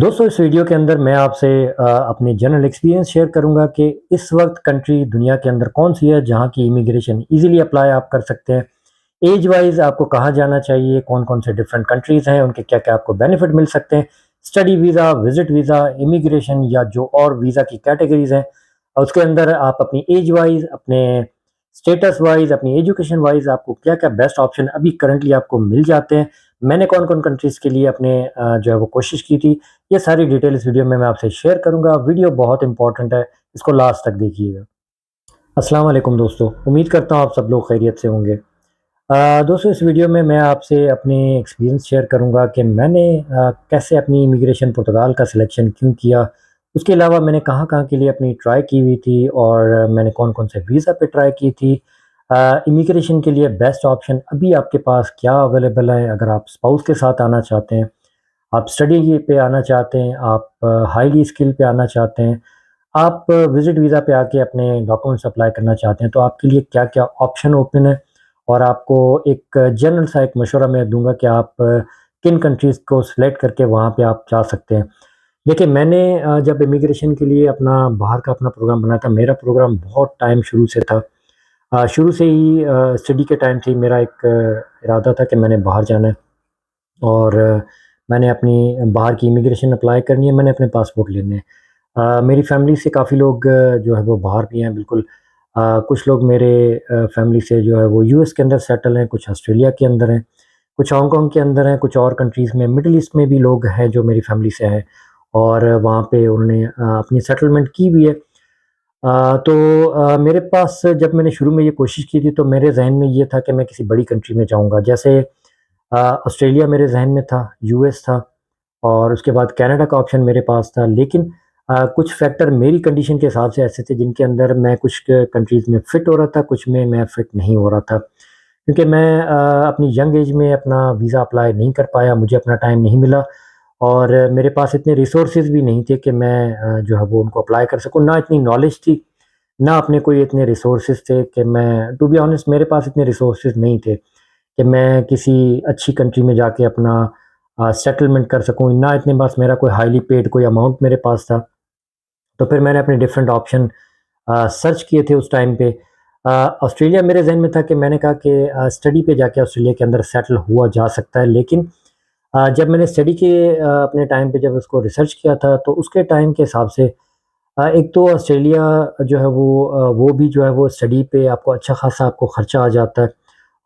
दोस्तों इस वीडियो के अंदर मैं आपसे अपनी जनरल एक्सपीरियंस शेयर करूंगा कि इस वक्त कंट्री दुनिया के अंदर कौन सी है जहां की इमिग्रेशन इजीली अप्लाई आप कर सकते हैं। एज वाइज आपको कहाँ जाना चाहिए, कौन कौन से डिफरेंट कंट्रीज हैं, उनके क्या क्या आपको बेनिफिट मिल सकते हैं। Study visa, visit visa, immigration या जो और वीज़ा की कैटेगरीज हैं, और उसके अंदर आप अपनी एज वाइज, अपने स्टेटस वाइज, अपनी एजुकेशन वाइज आपको क्या क्या बेस्ट ऑप्शन अभी करंटली आपको मिल जाते हैं। मैंने कौन कौन कंट्रीज़ के लिए अपने जो है वो कोशिश की थी, ये सारी डिटेल इस वीडियो में मैं आपसे शेयर करूंगा। वीडियो बहुत इंपॉर्टेंट है, इसको लास्ट तक देखिएगा। अस्सलाम वालेकुम दोस्तों, उम्मीद करता हूँ आप सब लोग खैरियत से होंगे। दोस्तों इस वीडियो में मैं आपसे अपने एक्सपीरियंस शेयर करूंगा कि मैंने कैसे अपनी इमिग्रेशन पुर्तगाल का सिलेक्शन क्यों किया। उसके अलावा मैंने कहाँ कहाँ के लिए अपनी ट्राई की हुई थी और मैंने कौन कौन से वीज़ा पे ट्राई की थी। इमिग्रेशन के लिए बेस्ट ऑप्शन अभी आपके पास क्या अवेलेबल है, अगर आप स्पाउस के साथ आना चाहते हैं, आप स्टडी पे आना चाहते हैं, आप हाईली स्किल पे आना चाहते हैं, आप विज़िट वीज़ा पे आके अपने डॉक्यूमेंट्स अप्लाई करना चाहते हैं, तो आपके लिए क्या-क्या ऑप्शन ओपन है। और आपको एक जनरल सा एक मशवरा मैं दूँगा कि आप किन कंट्रीज़ को सिलेक्ट करके वहाँ पे आप जा सकते हैं। देखिए मैंने जब इमिग्रेशन के लिए अपना बाहर का अपना प्रोग्राम बनाया था, मेरा प्रोग्राम बहुत टाइम शुरू से था। शुरू से ही स्टडी के टाइम से ही मेरा एक इरादा था कि मैंने बाहर जाना है। और मैंने अपनी बाहर की इमिग्रेशन अप्लाई करनी है, मैंने अपने पासपोर्ट लेने हैं। मेरी फैमिली से काफ़ी लोग जो है वो बाहर भी हैं बिल्कुल। कुछ लोग मेरे फैमिली से जो है वो यूएस के अंदर सेटल हैं, कुछ ऑस्ट्रेलिया के अंदर हैं, कुछ हांगकांग के अंदर हैं, कुछ और कंट्रीज़ में, मिडल ईस्ट में भी लोग हैं जो मेरी फैमिली से हैं और वहाँ पे उन्होंने अपनी सेटलमेंट की भी है। तो मेरे पास जब मैंने शुरू में ये कोशिश की थी तो मेरे ज़हन में ये था कि मैं किसी बड़ी कंट्री में जाऊँगा। जैसे ऑस्ट्रेलिया मेरे ज़हन में था, यूएस था और उसके बाद कनाडा का ऑप्शन मेरे पास था। लेकिन कुछ फैक्टर मेरी कंडीशन के हिसाब से ऐसे थे जिनके अंदर मैं कुछ कंट्रीज़ में फ़िट हो रहा था, कुछ में मैं फ़िट नहीं हो रहा था। क्योंकि मैं अपनी यंग एज में अपना वीज़ा अप्लाई नहीं कर पाया, मुझे अपना टाइम नहीं मिला और मेरे पास इतने रिसोर्सेज़ भी नहीं थे कि मैं जो है वो उनको अप्लाई कर सकूँ। ना इतनी नॉलेज थी, ना अपने कोई इतने रिसोर्सेज़ थे कि मैं टू बी ऑनेस्ट मेरे पास इतने रिसोर्सेज़ नहीं थे कि मैं किसी अच्छी कंट्री में जाके अपना सेटलमेंट कर सकूँ। ना इतने पास मेरा कोई हाईली पेड कोई अमाउंट मेरे पास था। तो फिर मैंने अपने डिफरेंट ऑप्शन सर्च किए थे उस टाइम पे। ऑस्ट्रेलिया मेरे ज़हन में था कि मैंने कहा कि स्टडी पे जाके ऑस्ट्रेलिया के अंदर सेटल हुआ जा सकता है। लेकिन जब मैंने स्टडी के अपने टाइम पे जब उसको रिसर्च किया था तो उसके टाइम के हिसाब से एक तो ऑस्ट्रेलिया जो है वो भी जो है वो स्टडी पे आपको अच्छा खासा आपको खर्चा आ जाता है।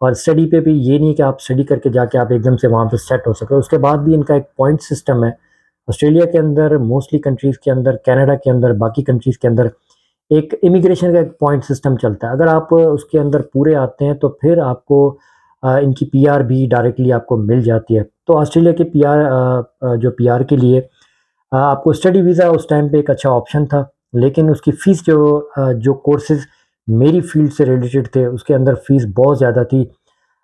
और स्टडी पे भी ये नहीं कि आप स्टडी करके जाके आप एकदम से वहाँ पे सेट हो सके। उसके बाद भी इनका एक पॉइंट सिस्टम है। ऑस्ट्रेलिया के अंदर, मोस्टली कंट्रीज़ के अंदर, कनाडा के अंदर, बाकी कंट्रीज़ के अंदर एक इमिग्रेशन का एक पॉइंट सिस्टम चलता है। अगर आप उसके अंदर पूरे आते हैं तो फिर आपको इनकी पीआर भी डायरेक्टली आपको मिल जाती है। तो ऑस्ट्रेलिया के पीआर जो पीआर के लिए आपको स्टडी वीज़ा उस टाइम पे एक अच्छा ऑप्शन था। लेकिन उसकी फ़ीस जो कोर्सेज़ मेरी फ़ील्ड से रिलेटेड थे उसके अंदर फ़ीस बहुत ज़्यादा थी।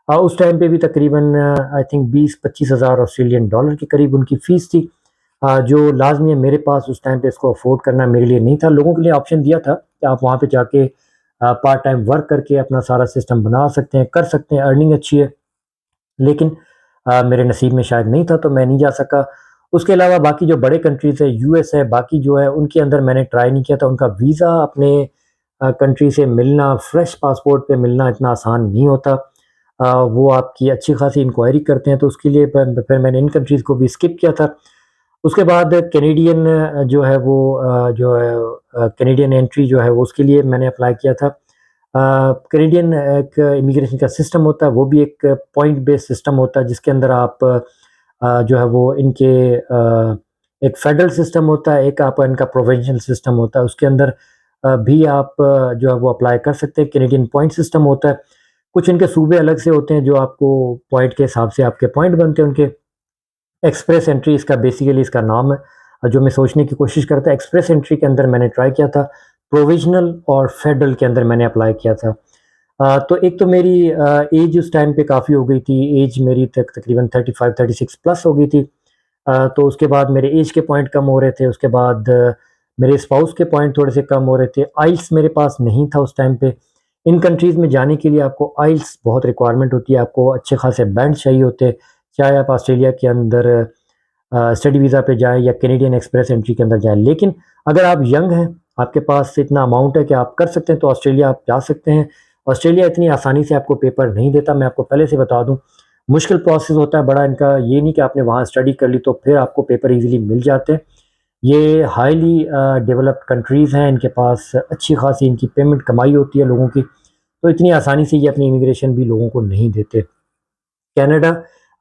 उस टाइम पे भी तकरीबन आई थिंक 20-25 हज़ार ऑस्ट्रेलियन डॉलर के करीब उनकी फ़ीस थी। जो लाज़मी है मेरे पास उस टाइम पे इसको अफ़ोर्ड करना मेरे लिए नहीं था। लोगों के लिए ऑप्शन दिया था कि आप वहाँ पे जाके पार्ट टाइम वर्क करके अपना सारा सिस्टम बना सकते हैं, कर सकते हैं, अर्निंग अच्छी है। लेकिन मेरे नसीब में शायद नहीं था तो मैं नहीं जा सका। उसके अलावा बाकी जो बड़े कंट्रीज़ है, यूएस है, बाकी जो है उनके अंदर मैंने ट्राई नहीं किया था। उनका वीज़ा अपने कंट्री से मिलना, फ्रेश पासपोर्ट पे मिलना इतना आसान नहीं होता। वो आपकी अच्छी खासी इंक्वायरी करते हैं तो उसके लिए फिर मैंने इन कंट्रीज़ को भी स्किप किया था। उसके बाद कैनेडियन जो है वो जो है कैनेडियन एंट्री जो है वो उसके लिए मैंने अप्लाई किया था। कैनेडियन एक इमिग्रेशन का सिस्टम होता है, वो भी एक पॉइंट बेस्ड सिस्टम होता है जिसके अंदर आप जो है वो इनके एक फेडरल सिस्टम होता है, एक आपका इनका प्रोविंशियल सिस्टम होता है, उसके अंदर भी आप जो है वो अप्लाई कर सकते हैं। कैनेडियन पॉइंट सिस्टम होता है, कुछ इनके सूबे अलग से होते हैं जो आपको पॉइंट के हिसाब से आपके पॉइंट बनते हैं उनके। एक्सप्रेस एंट्री इसका बेसिकली इसका नाम है। जो मैं सोचने की कोशिश करता एक्सप्रेस एंट्री के अंदर मैंने ट्राई किया था, प्रोविज़नल और फेडरल के अंदर मैंने अप्लाई किया था। तो एक तो मेरी एज उस टाइम पे काफ़ी हो गई थी, एज मेरी तकरीबन 35-36 प्लस हो गई थी। तो उसके बाद मेरे एज के पॉइंट कम हो रहे थे, उसके बाद मेरे स्पाउस के पॉइंट थोड़े से कम हो रहे थे। आइल्स मेरे पास नहीं था उस टाइम पे। इन कंट्रीज़ में जाने के लिए आपको आइल्स बहुत रिक्वायरमेंट होती है, आपको अच्छे खासे बैंड चाहिए होते हैं। चाहे आप ऑस्ट्रेलिया के अंदर स्टडी वीज़ा पे जाएँ या कैनेडियन एक्सप्रेस एंट्री के अंदर जाएँ। लेकिन अगर आप यंग हैं, आपके पास इतना अमाउंट है कि आप कर सकते हैं, तो ऑस्ट्रेलिया आप जा सकते हैं। ऑस्ट्रेलिया इतनी आसानी से आपको पेपर नहीं देता, मैं आपको पहले से बता दूँ। मुश्किल प्रोसेस होता है बड़ा इनका, ये नहीं कि आपने वहाँ स्टडी कर ली तो फिर आपको पेपर ईज़िली मिल जाते हैं। ये हाईली डेवलप्ड कंट्रीज़ हैं, इनके पास अच्छी खासी इनकी पेमेंट कमाई होती है लोगों की, तो इतनी आसानी से ये अपनी इमिग्रेशन भी लोगों को नहीं देते। कनाडा,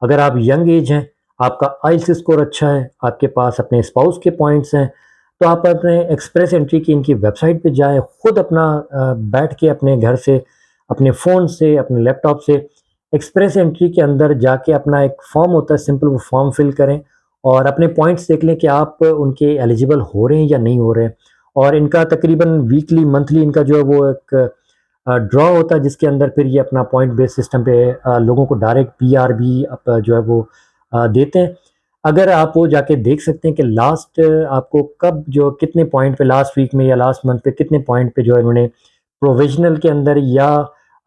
अगर आप यंग एज हैं, आपका आईएलटीएस स्कोर अच्छा है, आपके पास अपने स्पाउस के पॉइंट्स हैं, तो आप अपने एक्सप्रेस एंट्री की इनकी वेबसाइट पे जाएँ, खुद अपना बैठ के अपने घर से, अपने फ़ोन से, अपने लैपटॉप से एक्सप्रेस एंट्री के अंदर जाके अपना एक फॉर्म होता है सिंपल, वो फॉर्म फिल करें और अपने पॉइंट्स देख लें कि आप उनके एलिजिबल हो रहे हैं या नहीं हो रहे हैं। और इनका तकरीबन वीकली, मंथली इनका जो है वो एक ड्रॉ होता है, जिसके अंदर फिर ये अपना पॉइंट बेस सिस्टम पे लोगों को डायरेक्ट पीआर भी जो है वो देते हैं। अगर आप वो जाके देख सकते हैं कि लास्ट आपको कब जो कितने पॉइंट पे लास्ट वीक में या लास्ट मंथ पे कितने पॉइंट पे जो है इन्होंने प्रोविजनल के अंदर या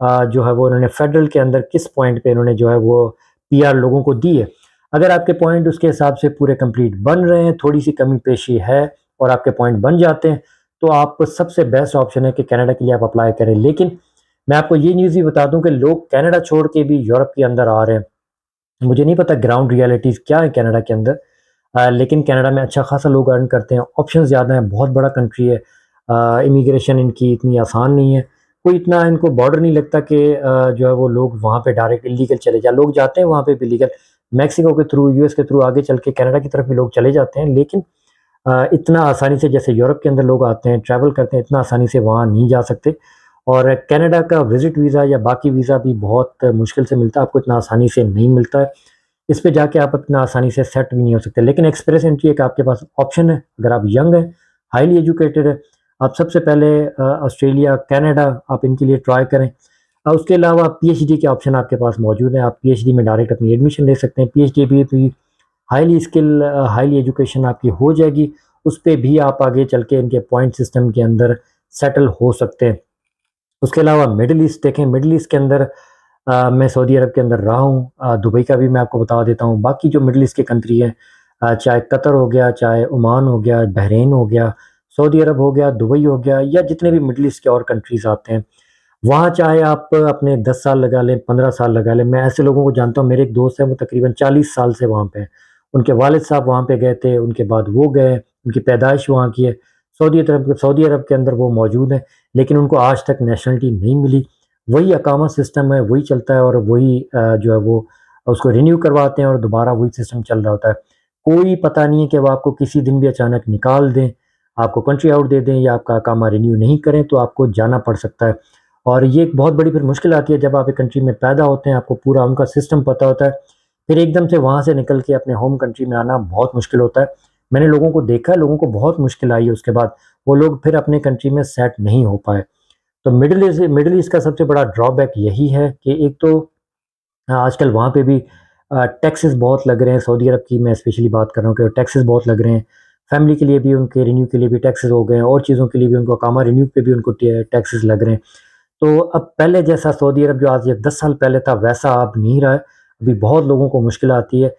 जो है वो इन्होंने फेडरल के अंदर किस पॉइंट पे इन्होंने जो है वो पीआर लोगों को दी है। अगर आपके पॉइंट उसके हिसाब से पूरे कंप्लीट बन रहे हैं, थोड़ी सी कमी पेशी है और आपके पॉइंट बन जाते हैं, तो आप सबसे बेस्ट ऑप्शन है कि कनाडा के लिए आप अप्लाई करें। लेकिन मैं आपको ये न्यूज़ भी बता दूं कि लोग कनाडा छोड़ के भी यूरोप के अंदर आ रहे हैं। मुझे नहीं पता ग्राउंड रियलिटीज़ क्या है कनाडा के अंदर, लेकिन कनाडा में अच्छा खासा लोग अर्न करते हैं, ऑप्शन ज़्यादा हैं, बहुत बड़ा कंट्री है। इमिग्रेशन इनकी इतनी आसान नहीं है, कोई इतना इनको बॉर्डर नहीं लगता कि जो है वो लोग वहाँ पे डायरेक्ट इलीगल चले जाए। लोग जाते हैं वहाँ पे भी लीगल, मैक्सिको के थ्रू, यूएस के थ्रू आगे चल के कनाडा की तरफ भी लोग चले जाते हैं, लेकिन इतना आसानी से जैसे यूरोप के अंदर लोग आते हैं, ट्रैवल करते हैं, इतना आसानी से वहाँ नहीं जा सकते। और कनाडा का विज़िट वीज़ा या बाकी वीज़ा भी बहुत मुश्किल से मिलता है, आपको इतना आसानी से नहीं मिलता है। इस पे जाके आप इतना आसानी से सेट भी नहीं हो सकते। लेकिन एक्सप्रेस एंट्री एक आपके पास ऑप्शन है, अगर आप यंग हैं, हाइली एजुकेटेड है, आप सबसे पहले ऑस्ट्रेलिया, कनाडा आप इनके लिए ट्राई करें। उसके अलावा पीएचडी के ऑप्शन आपके पास मौजूद हैं, आप पीएचडी में डायरेक्ट अपनी एडमिशन ले सकते हैं। पीएचडी भी हाईली स्किल हाईली एजुकेशन आपकी हो जाएगी, उस पे भी आप आगे चल के इनके पॉइंट सिस्टम के अंदर सेटल हो सकते हैं। उसके अलावा मिडल ईस्ट देखें, मिडल ईस्ट के अंदर मैं सऊदी अरब के अंदर रहा हूँ, दुबई का भी मैं आपको बता देता हूँ। बाकी जो मिडल ईस्ट की कंट्री है, चाहे कतर हो गया, चाहे ओमान हो गया, बहरीन हो गया, सऊदी अरब हो गया, दुबई हो गया, या जितने भी मिडल ईस्ट के और कंट्रीज़ आते हैं, वहाँ चाहे आप अपने 10 साल लगा लें, 15 साल लगा लें। मैं ऐसे लोगों को जानता हूँ, मेरे एक दोस्त है वो तकरीबन 40 साल से वहाँ पे हैं। उनके वालिद साहब वहाँ पे गए थे, उनके बाद वो गए, उनकी पैदाइश वहाँ की है। सऊदी अरब के अंदर वो मौजूद हैं, लेकिन उनको आज तक नेशनलिटी नहीं मिली। वही अकामा सिस्टम है, वही चलता है और वही जो है वो उसको रिन्यू करवाते हैं और दोबारा वही सिस्टम चल रहा होता है। कोई पता नहीं है कि वो आपको किसी दिन भी अचानक निकाल दें, आपको कंट्री आउट दे दें या आपका अकामा रिन्यू नहीं करें, तो आपको जाना पड़ सकता है। और ये एक बहुत बड़ी फिर मुश्किल आती है जब आप एक कंट्री में पैदा होते हैं, आपको पूरा उनका सिस्टम पता होता है, फिर एकदम से वहाँ से निकल के अपने होम कंट्री में आना बहुत मुश्किल होता है। मैंने लोगों को देखा है, लोगों को बहुत मुश्किल आई है उसके बाद, वो लोग फिर अपने कंट्री में सेट नहीं हो पाए। तो मिडल ईस्ट का सबसे बड़ा ड्रॉबैक यही है कि एक तो आजकल वहाँ पे भी टैक्सेस बहुत लग रहे हैं, सऊदी अरब की मैं स्पेशली बात कर रहा हूँ कि टैक्सेस बहुत लग रहे हैं। फैमिली के लिए भी, उनके रिन्यू के लिए भी टैक्सेस हो गए हैं और चीज़ों के लिए भी उनको अकामा रिन्यू पे भी उनको टैक्सेस लग रहे हैं। तो अब पहले जैसा सऊदी अरब जो आज ये 10 साल पहले था, वैसा अब नहीं रहा है। अभी बहुत लोगों को मुश्किल आती है।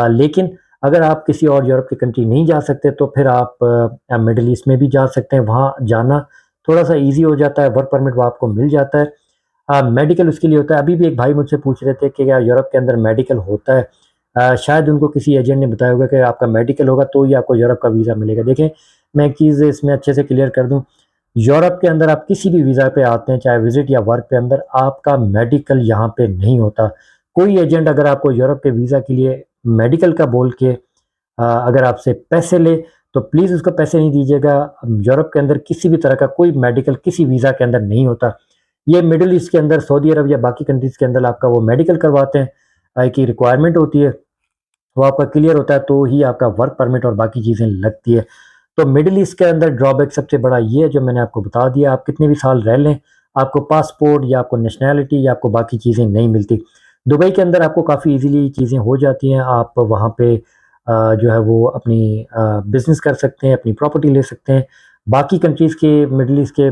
लेकिन अगर आप किसी और यूरोप की कंट्री नहीं जा सकते, तो फिर आप मिडल ईस्ट में भी जा सकते हैं। वहाँ जाना थोड़ा-सा ईज़ी हो जाता है, वर्क परमिट वो आपको मिल जाता है। मेडिकल उसके लिए होता है। अभी भी एक भाई मुझसे पूछ रहे थे कि क्या यूरोप के अंदर मेडिकल होता है? शायद उनको किसी एजेंट ने बताया होगा कि आपका मेडिकल होगा तो ही आपको यूरोप का वीज़ा मिलेगा। देखें, मैं एक चीज़ इसमें अच्छे से क्लियर कर दूँ, यूरोप के अंदर आप किसी भी वीज़ा पे आते हैं, चाहे विज़िट या वर्क के अंदर, आपका मेडिकल यहाँ पे नहीं होता। कोई एजेंट अगर आपको यूरोप के वीज़ा के लिए मेडिकल का बोल के अगर आपसे पैसे ले, तो प्लीज़ उसको पैसे नहीं दीजिएगा। यूरोप के अंदर किसी भी तरह का कोई मेडिकल किसी वीज़ा के अंदर नहीं होता। ये मिडल ईस्ट के अंदर, सऊदी अरब या बाकी कंट्रीज़ के अंदर आपका वो मेडिकल करवाते हैं, की रिक्वायरमेंट होती है, वो आपका क्लियर होता है तो ही आपका वर्क परमिट और बाकी चीज़ें लगती है। तो मिडल ईस्ट के अंदर ड्रॉबैक सबसे बड़ा ये है जो मैंने आपको बता दिया, आप कितने भी साल रह लें, आपको पासपोर्ट या आपको नेशनैलिटी या आपको बाकी चीज़ें नहीं मिलती। दुबई के अंदर आपको काफ़ी ईज़िली चीज़ें हो जाती हैं, आप वहाँ पे जो है वो अपनी बिज़नेस कर सकते हैं, अपनी प्रॉपर्टी ले सकते हैं। बाकी कंट्रीज़ के मिडल ईस्ट के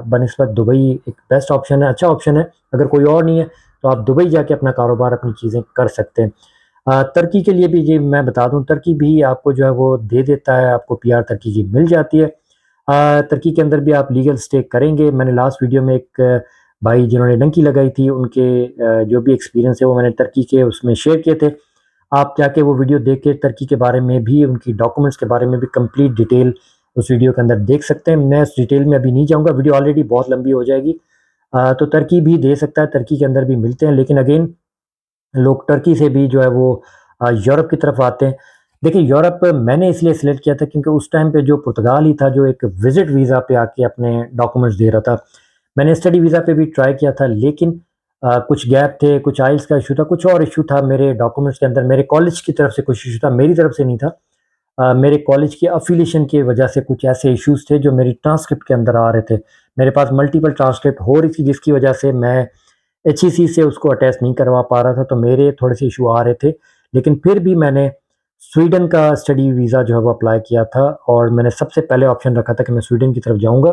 बनिस्बत दुबई एक बेस्ट ऑप्शन है, अच्छा ऑप्शन है। अगर कोई और नहीं है, तो आप दुबई जाके अपना कारोबार, अपनी चीज़ें कर सकते हैं। तुर्की के लिए भी ये मैं बता दूँ, तुर्की भी आपको जो है वो दे देता है, आपको पीआर तुर्की की मिल जाती है। तुर्की के अंदर भी आप लीगल स्टे करेंगे। मैंने लास्ट वीडियो में एक भाई जिन्होंने डंकी लगाई थी, उनके जो भी एक्सपीरियंस है वो मैंने तुर्की के उसमें शेयर किए थे। आप जाके वो वीडियो देख के तुर्की के बारे में भी, उनकी डॉक्यूमेंट्स के बारे में भी कंप्लीट डिटेल उस वीडियो के अंदर देख सकते हैं। मैं उस डिटेल में अभी नहीं जाऊँगा, वीडियो ऑलरेडी बहुत लंबी हो जाएगी। तो तुर्की भी दे सकता है, तुर्की के अंदर भी मिलते हैं, लेकिन अगेन लोग तुर्की से भी जो है वो यूरोप की तरफ आते हैं। देखिए, यूरोप मैंने इसलिए सिलेक्ट किया था क्योंकि उस टाइम पे जो पुर्तगाल ही था जो एक विज़िट वीज़ा पे आके अपने डॉक्यूमेंट्स दे रहा था। मैंने स्टडी वीज़ा पे भी ट्राई किया था, लेकिन कुछ गैप थे, कुछ आइल्स का इश्यू था, कुछ और इश्यू था मेरे डॉक्यूमेंट्स के अंदर। मेरे कॉलेज की तरफ से कुछ इश्यू था, मेरी तरफ से नहीं था। मेरे कॉलेज की अफ़िलिएशन की वजह से कुछ ऐसे इश्यूज़ थे जो मेरी ट्रांसक्रिप्ट के अंदर आ रहे थे। मेरे पास मल्टीपल ट्रांसक्रिप्ट हो रही थी, जिसकी वजह से मैं एचईसी से उसको अटैच नहीं करवा पा रहा था, तो मेरे थोड़े से इशू आ रहे थे। लेकिन फिर भी मैंने स्वीडन का स्टडी वीज़ा जो है वो अप्लाई किया था, और मैंने सबसे पहले ऑप्शन रखा था कि मैं स्वीडन की तरफ जाऊँगा,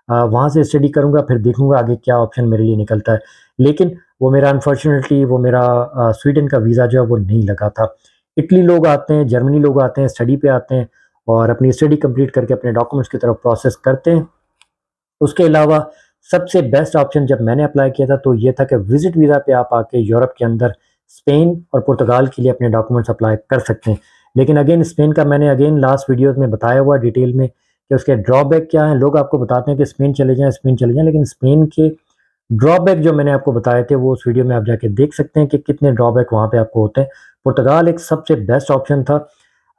वहाँ से स्टडी करूँगा, फिर देखूँगा आगे क्या ऑप्शन मेरे लिए निकलता है। लेकिन वो मेरा अनफॉर्चुनेटली वो मेरा स्वीडन का वीज़ा जो है वो नहीं लगा था। इटली लोग आते हैं, जर्मनी लोग आते हैं, स्टडी पे आते हैं और अपनी स्टडी कंप्लीट करके अपने डॉक्यूमेंट्स की तरफ प्रोसेस करते हैं। उसके अलावा सबसे बेस्ट ऑप्शन जब मैंने अप्लाई किया था तो ये था कि विज़िट वीज़ा पे आप आके यूरोप के अंदर स्पेन और पुर्तगाल के लिए अपने डॉक्यूमेंट्स अप्लाई कर सकते हैं। लेकिन अगेन स्पेन का मैंने अगेन लास्ट वीडियोज़ में बताया हुआ डिटेल में कि उसके ड्रॉबैक क्या हैं। लोग आपको बताते हैं कि स्पेन चले जाएँ, स्पेन चले जाएँ, लेकिन स्पेन के ड्रॉबैक जो मैंने आपको बताए थे वो उस वीडियो में आप जाके देख सकते हैं कि कितने ड्रॉबैक वहाँ पे आपको होते हैं। पुर्तगाल एक सबसे बेस्ट ऑप्शन था।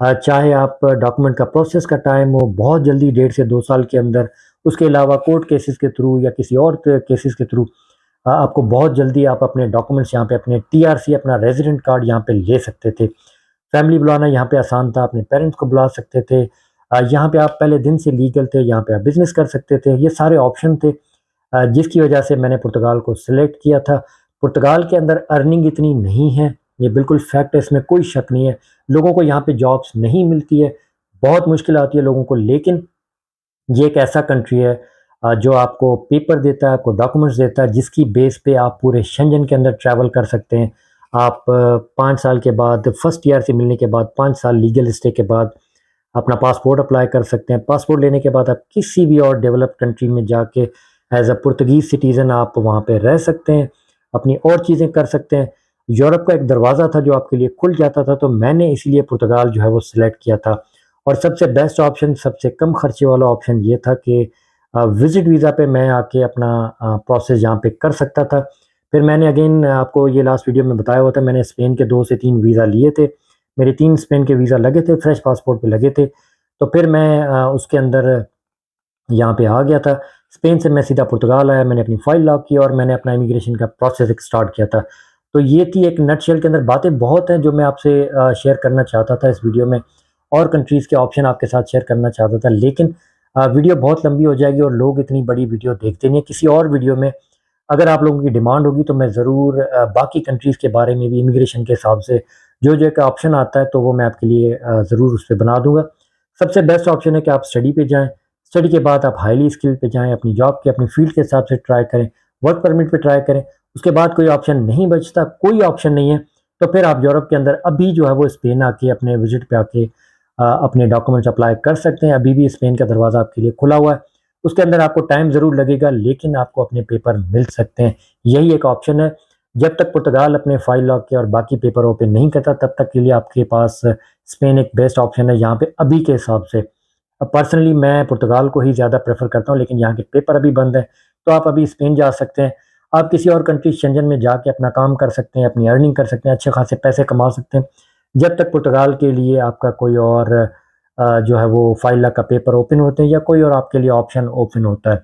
चाहे आप डॉक्यूमेंट का प्रोसेस का टाइम हो बहुत जल्दी 1.5 से 2 साल के अंदर, उसके अलावा कोर्ट केसेस के थ्रू या किसी और केसेस के थ्रू आपको बहुत जल्दी आप अपने डॉक्यूमेंट्स यहाँ पे अपने टीआरसी अपना रेज़िडेंट कार्ड यहाँ पे ले सकते थे। फैमिली बुलाना यहाँ पे आसान था, अपने पेरेंट्स को बुला सकते थे। यहाँ पे आप पहले दिन से लीगल थे, यहाँ पे आप बिज़नेस कर सकते थे। ये सारे ऑप्शन थे जिसकी वजह से मैंने पुर्तगाल को सिलेक्ट किया था। पुर्तगाल के अंदर अर्निंग इतनी नहीं है, ये बिल्कुल फैक्ट है, इसमें कोई शक नहीं है। लोगों को यहाँ पे जॉब्स नहीं मिलती है, बहुत मुश्किल आती है लोगों को, लेकिन ये एक ऐसा कंट्री है जो आपको पेपर देता है, आपको डॉक्यूमेंट्स देता है, जिसकी बेस पे आप पूरे शेंजन के अंदर ट्रैवल कर सकते हैं। आप 5 साल के बाद फर्स्ट ईयर से मिलने के बाद 5 साल लीगल स्टे के बाद अपना पासपोर्ट अप्लाई कर सकते हैं। पासपोर्ट लेने के बाद आप किसी भी और डेवलप्ड कंट्री में जाके एज़ अ पुर्तगीज़ सिटीज़न आप वहाँ पे रह सकते हैं, अपनी और चीज़ें कर सकते हैं। यूरोप का एक दरवाज़ा था जो आपके लिए खुल जाता था, तो मैंने इसीलिए पुर्तगाल जो है वो सिलेक्ट किया था। और सबसे बेस्ट ऑप्शन, सबसे कम खर्चे वाला ऑप्शन ये था कि विज़िट वीज़ा पे मैं आके अपना प्रोसेस यहाँ पे कर सकता था। फिर मैंने अगेन आपको ये लास्ट वीडियो में बताया हुआ था, मैंने स्पेन के 2 से 3 वीज़ा लिए थे। मेरे 3 स्पेन के वीज़ा लगे थे, फ्रेश पासपोर्ट पे लगे थे। तो फिर मैं उसके अंदर यहाँ पे आ गया था। स्पेन से मैं सीधा पुर्तगाल आया, मैंने अपनी फ़ाइल लॉक की और मैंने अपना इमिग्रेशन का प्रोसेस एक स्टार्ट किया था। तो ये थी एक नटशेल के अंदर, बातें बहुत हैं जो मैं आपसे शेयर करना चाहता था इस वीडियो में, और कंट्रीज़ के ऑप्शन आपके साथ शेयर करना चाहता था, लेकिन वीडियो बहुत लंबी हो जाएगी और लोग इतनी बड़ी वीडियो देखते नहीं हैं। किसी और वीडियो में अगर आप लोगों की डिमांड होगी तो मैं ज़रूर बाकी कंट्रीज़ के बारे में भी इमिग्रेशन के हिसाब से जो एक ऑप्शन आता है तो वो मैं आपके लिए ज़रूर उस पे बना दूँगा। सबसे बेस्ट ऑप्शन है कि आप स्टडी पे जाएँ, स्टडी के बाद आप हाईली स्किल्ड पे जाएँ, अपनी जॉब के अपनी फ़ील्ड के हिसाब से ट्राई करें, वर्क परमिट पे ट्राई करें। उसके बाद कोई ऑप्शन नहीं बचता, कोई ऑप्शन नहीं है, तो फिर आप यूरोप के अंदर अभी जो है वो स्पेन आके अपने विज़िट पे आके अपने डॉक्यूमेंट्स अप्लाई कर सकते हैं। अभी भी स्पेन का दरवाज़ा आपके लिए खुला हुआ है। उसके अंदर आपको टाइम ज़रूर लगेगा, लेकिन आपको अपने पेपर मिल सकते हैं। यही एक ऑप्शन है। जब तक पुर्तगाल अपने फ़ाइल लॉक के और बाकी पेपर ओपन नहीं करता, तब तक के लिए आपके पास स्पेन एक बेस्ट ऑप्शन है यहाँ पे अभी के हिसाब से। अब पर्सनली मैं पुर्तगाल को ही ज़्यादा प्रेफ़र करता हूँ, लेकिन यहाँ के पेपर अभी बंद हैं, तो आप अभी स्पेन जा सकते हैं। आप किसी और कंट्री शेंजन में जाके अपना काम कर सकते हैं, अपनी अर्निंग कर सकते हैं, अच्छे खासे पैसे कमा सकते हैं, जब तक पुर्तगाल के लिए आपका कोई और जो है वो फ़ाइल का पेपर ओपन होते हैं या कोई और आपके लिए ऑप्शन ओपन होता है।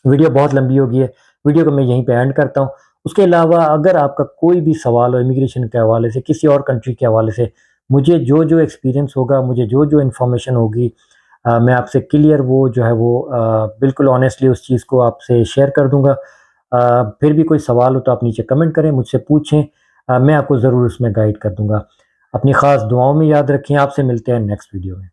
वीडियो बहुत लंबी हो गई है, वीडियो को मैं यहीं पे एंड करता हूँ। उसके अलावा अगर आपका कोई भी सवाल हो इमिग्रेशन के हवाले से, किसी और कंट्री के हवाले से, मुझे जो एक्सपीरियंस होगा, मुझे जो इन्फॉर्मेशन होगी, मैं आपसे क्लियर वो जो है वो बिल्कुल ऑनेस्टली उस चीज़ को आपसे शेयर कर दूँगा। फिर भी कोई सवाल हो तो आप नीचे कमेंट करें, मुझसे पूछें, मैं आपको ज़रूर उसमें गाइड कर दूँगा। अपनी ख़ास दुआओं में याद रखें, आपसे मिलते हैं नेक्स्ट वीडियो में।